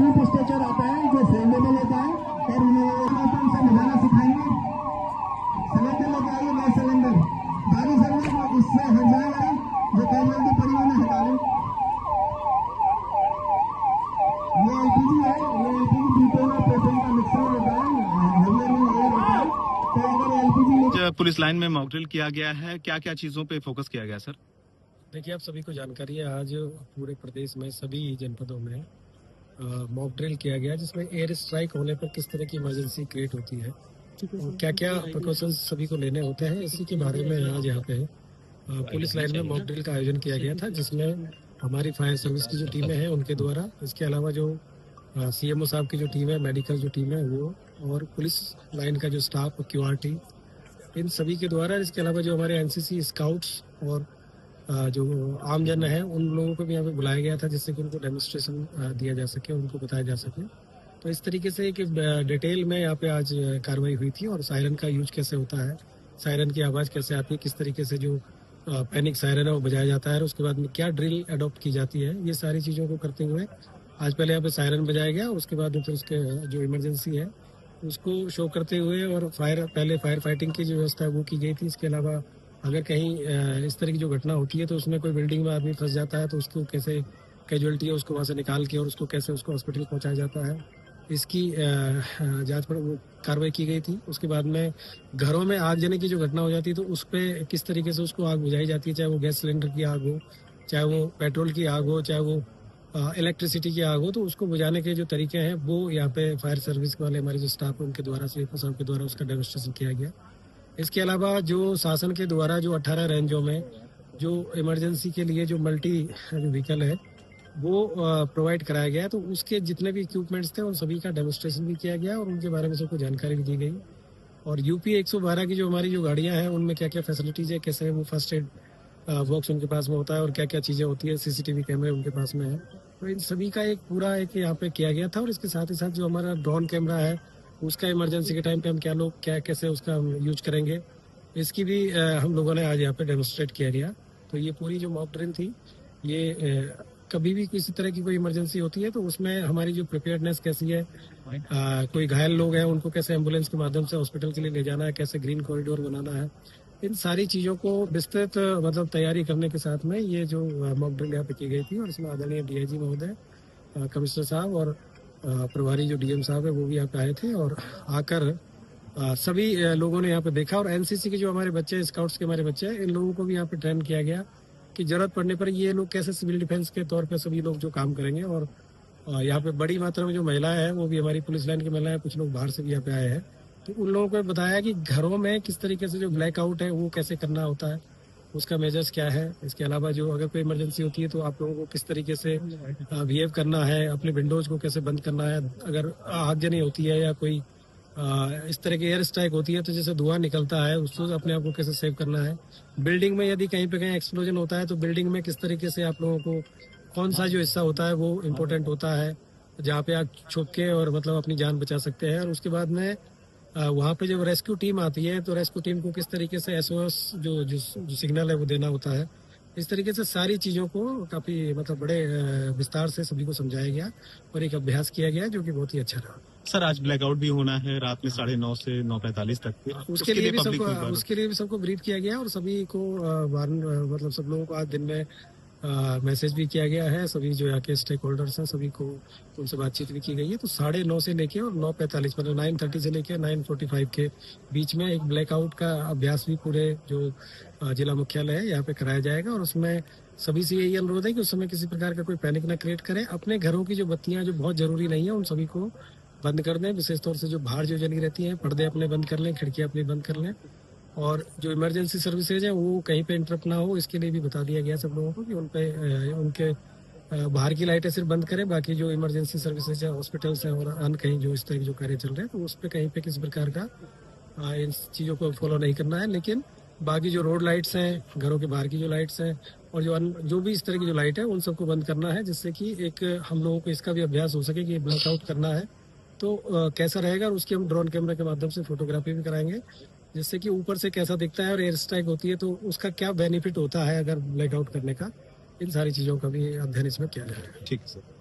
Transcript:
Scoop stretcher आता है जो फोल्डेबल होता है और उनसे बनाना सिखाएंगे। सिलेंडर लेके आइए, गैस सिलेंडर भारी सिलेंडर इससे हट जाएगा जो कैजुअलिटी पड़ी हुई है, हटा लें। ये एलपीजी है, ये एलपीजी ब्यूटेन और प्रोपेन का मिक्सर होता है, हेवियर में एयर होता है। तो अगर एलपीजी पुलिस लाइन में मॉक ड्रिल किया गया है, क्या क्या चीजों पे फोकस किया गया सर? देखिए, आप सभी को जानकारी है, आज पूरे प्रदेश में सभी जनपदों में मॉक ड्रिल किया गया, जिसमें एयर स्ट्राइक होने पर किस तरह की इमरजेंसी क्रिएट होती है और क्या क्या प्रिकॉशंस सभी को लेने होते हैं, इसी के बारे में आज यहाँ पे पुलिस लाइन में मॉक ड्रिल का आयोजन किया गया था, जिसमें हमारी फायर सर्विस की जो टीमें हैं उनके द्वारा, इसके अलावा जो सीएमओ साहब की जो टीम है, मेडिकल जो टीम है वो, और पुलिस लाइन का जो स्टाफ, क्यूआरटी, इन सभी के द्वारा, इसके अलावा जो हमारे एनसीसी स्काउट्स और जो आम जन है उन लोगों को भी यहाँ पे बुलाया गया था, जिससे कि उनको डेमोन्स्ट्रेशन दिया जा सके, उनको बताया जा सके। तो इस तरीके से एक डिटेल में यहाँ पे आज कार्रवाई हुई थी। और सायरन का यूज कैसे होता है, सायरन की आवाज़ कैसे आती है, किस तरीके से जो पैनिक सायरन है वो बजाया जाता है, उसके बाद में क्या ड्रिल अडॉप्ट की जाती है, ये सारी चीज़ों को करते हुए आज पहले यहाँ पे सायरन बजाया गया, उसके बाद फिर उसके जो इमरजेंसी है उसको शो करते हुए, और पहले फायर फाइटिंग की जो व्यवस्था है वो की गई थी। इसके अलावा अगर कहीं इस तरह की जो घटना होती है तो उसमें कोई बिल्डिंग में आदमी फंस जाता है तो उसको कैसे कैजुअलिटी है उसको वहाँ से निकाल के और उसको कैसे उसको हॉस्पिटल पहुँचाया जाता है, इसकी जांच पर वो कार्रवाई की गई थी। उसके बाद में घरों में आग जलने की जो घटना हो जाती है तो उस पर किस तरीके से उसको आग बुझाई जाती है, चाहे वो गैस सिलेंडर की आग हो, चाहे वो पेट्रोल की आग हो, चाहे वो इलेक्ट्रिसिटी की आग हो, तो उसको बुझाने के जो तरीके हैं वो यहाँ पे फायर सर्विस वाले हमारे जो स्टाफ है उनके द्वारा, सीएफओ साहब के द्वारा उसका डेमोन्स्ट्रेशन किया गया। इसके अलावा जो शासन के द्वारा जो 18 रेंजों में जो इमरजेंसी के लिए जो मल्टी व्हीकल है वो प्रोवाइड कराया गया, तो उसके जितने भी इक्विपमेंट्स थे उन सभी का डेमोन्स्ट्रेशन भी किया गया और उनके बारे में सबको जानकारी भी दी गई। और यूपी 112 की जो हमारी जो गाड़ियाँ हैं उनमें क्या क्या फैसिलिटीज़ है, कैसे वो फर्स्ट एड बॉक्स उनके पास में होता है और क्या क्या चीज़ें होती है, सीसीटीवी कैमरे उनके पास में है, तो इन सभी का एक पूरा एक यहाँ पे किया गया था। और इसके साथ ही साथ जो हमारा ड्रोन कैमरा है उसका इमरजेंसी के टाइम पे हम क्या कैसे उसका हम यूज करेंगे, इसकी भी हम लोगों ने आज यहाँ पे डेमोन्स्ट्रेट किया गया। तो ये पूरी जो मॉक ड्रिल थी, ये कभी भी किसी तरह की कोई इमरजेंसी होती है तो उसमें हमारी जो प्रिपेयर्डनेस कैसी है, कोई घायल लोग हैं उनको कैसे एम्बुलेंस के माध्यम से हॉस्पिटल के लिए ले जाना है, कैसे ग्रीन कॉरिडोर बनाना है, इन सारी चीज़ों को विस्तृत मतलब तैयारी करने के साथ में ये जो मॉक ड्रिल यहाँ पे की गई थी। और इसमें आदरणीय डीआईजी महोदय, कमिश्नर साहब और प्रभारी जो डीएम साहब है वो भी यहाँ पे आए थे और आकर सभी लोगों ने यहाँ पे देखा। और एनसीसी के जो हमारे बच्चे, स्काउट्स के हमारे बच्चे हैं, इन लोगों को भी यहाँ पे ट्रेन किया गया कि जरूरत पड़ने पर ये लोग कैसे सिविल डिफेंस के तौर पे सभी लोग जो काम करेंगे। और यहाँ पे बड़ी मात्रा में जो महिलाएं हैं वो भी हमारी पुलिस लाइन की महिलाएं, कुछ लोग बाहर से भी यहाँ पे आए हैं, तो उन लोगों को बताया कि घरों में किस तरीके से जो ब्लैकआउट है वो कैसे करना होता है, उसका मेजर्स क्या है। इसके अलावा जो अगर कोई इमरजेंसी होती है तो आप लोगों को किस तरीके से बिहेव करना है, अपने विंडोज को कैसे बंद करना है, अगर आगजनी होती है या कोई इस तरह की एयर स्ट्राइक होती है तो जैसे धुआं निकलता है उसको अपने आप को कैसे सेव करना है। बिल्डिंग में यदि कहीं पे कहीं एक्सप्लोजन होता है तो बिल्डिंग में किस तरीके से आप लोगों को कौन सा जो हिस्सा होता है वो इम्पोर्टेंट होता है जहाँ पे आप छुप के और मतलब अपनी जान बचा सकते हैं। और उसके बाद में वहाँ पे जब रेस्क्यू टीम आती है तो रेस्क्यू टीम को किस तरीके से एसओएस जो सिग्नल है वो देना होता है। इस तरीके से सारी चीज़ों को काफ़ी मतलब बड़े विस्तार से सभी को समझाया गया और एक अभ्यास किया गया जो कि बहुत ही अच्छा रहा। सर, आज ब्लैकआउट भी होना है रात में 9:30 से 9:45 तक, उसके लिए भी सबको ब्रीफ किया गया और सभी को मतलब सब लोगों को आज दिन में मैसेज भी किया गया है। सभी जो यहाँ के स्टेक होल्डर्स हैं सभी को उनसे बातचीत भी की गई है। तो 9:30 से लेके और 9:45 मतलब 9:30 से लेके 9:45 के बीच में एक ब्लैकआउट का अभ्यास भी पूरे जो जिला मुख्यालय है यहाँ पे कराया जाएगा। और उसमें सभी से यही अनुरोध है कि उस समय किसी प्रकार का कोई पैनिक न क्रिएट करें, अपने घरों की जो बत्तियां जो बहुत जरूरी नहीं है उन सभी को बंद कर दें, विशेष तौर से जो बाहर जो जली रहती हैं पर्दे अपने बंद कर लें, खिड़कियां अपनी बंद कर लें। और जो इमरजेंसी सर्विसेज हैं वो कहीं पे इंटरप्ट ना हो इसके लिए भी बता दिया गया सब लोगों को कि उन पे उनके बाहर की लाइटें सिर्फ बंद करें, बाकी जो इमरजेंसी सर्विसेज है, हॉस्पिटल्स हैं और अन्य कहीं जो इस तरह के जो कार्य चल रहे हैं तो उस पर कहीं पे किसी प्रकार का इन चीज़ों को फॉलो नहीं करना है। लेकिन बाकी जो रोड लाइट्स हैं, घरों के बाहर की जो लाइट्स हैं और जो भी इस तरह की जो लाइट है उन सबको बंद करना है, जिससे कि एक हम लोगों को इसका भी अभ्यास हो सके कि ब्लैकआउट करना है तो कैसा रहेगा। और उसकी हम ड्रोन कैमरा के माध्यम से फोटोग्राफी भी कराएंगे, जिससे कि ऊपर से कैसा दिखता है और एयर स्ट्राइक होती है तो उसका क्या बेनिफिट होता है अगर ब्लैकआउट करने का, इन सारी चीज़ों का भी अध्ययन इसमें किया जाएगा। ठीक है सर।